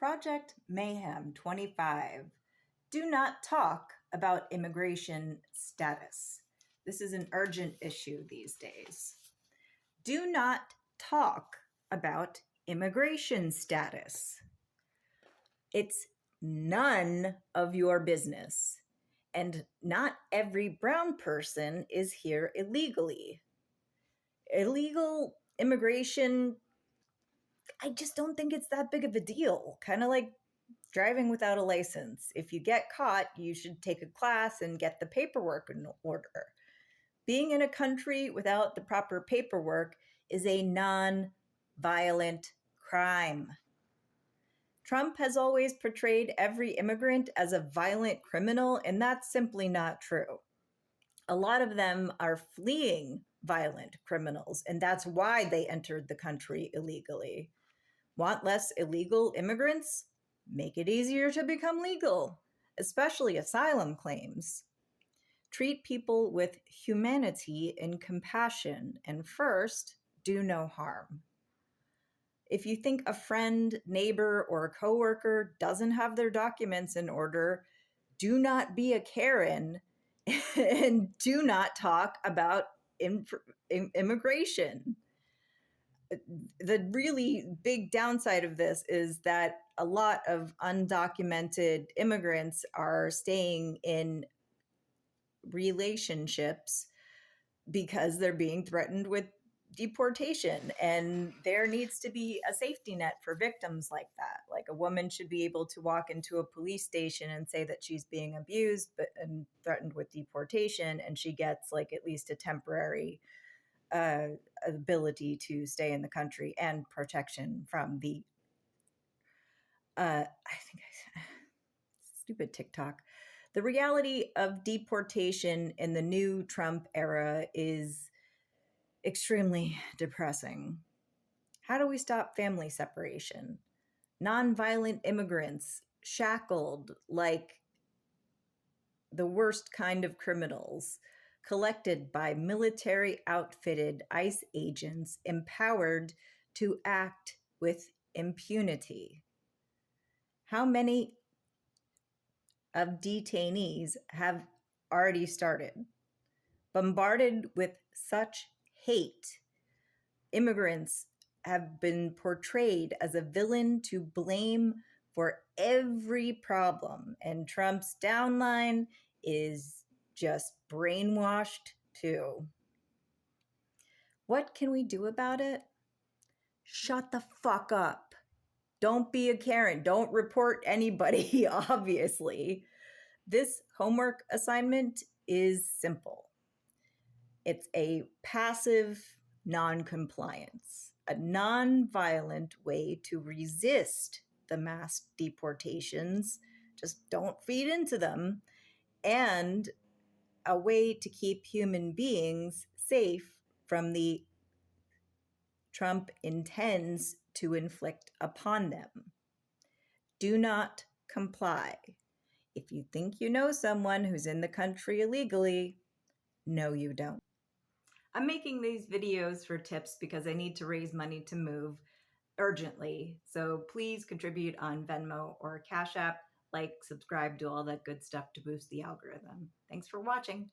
Project Mayhem 25. Do not talk about immigration status. This is an urgent issue these days. Do not talk about immigration status. It's none of your business. And not every brown person is here illegally. Illegal immigration, I just don't think it's that big of a deal. Kind of like driving without a license. If you get caught, you should take a class and get the paperwork in order. Being in a country without the proper paperwork is a non-violent crime. Trump has always portrayed every immigrant as a violent criminal, and that's simply not true. A lot of them are fleeing violent criminals, and that's why they entered the country illegally. Want less illegal immigrants? Make it easier to become legal, especially asylum claims. Treat people with humanity and compassion, and first, do no harm. If you think a friend, neighbor, or a coworker doesn't have their documents in order, do not be a Karen and do not talk about immigration. The really big downside of this is that a lot of undocumented immigrants are staying in relationships because they're being threatened with deportation, and there needs to be a safety net for victims like that. Like, a woman should be able to walk into a police station and say that she's being abused and threatened with deportation, and she gets like at least a temporary ability to stay in the country and protection from the stupid TikTok. The reality of deportation in the new Trump era is extremely depressing. How do we stop family separation? Nonviolent immigrants shackled like the worst kind of criminals, collected by military outfitted ICE agents empowered to act with impunity. How many of detainees have already started? Bombarded with such hate, immigrants have been portrayed as a villain to blame for every problem, and Trump's downline is just brainwashed too. What can we do about it? Shut the fuck up. Don't be a Karen. Don't report anybody, obviously. This homework assignment is simple. It's a passive non-compliance, a non-violent way to resist the mass deportations. Just don't feed into them. And a way to keep human beings safe from the Trump intends to inflict upon them. Do not comply. If you think you know someone who's in the country illegally, no, you don't. I'm making these videos for tips because I need to raise money to move urgently. So please contribute on Venmo or Cash App, like, subscribe, do all that good stuff to boost the algorithm. Thanks for watching.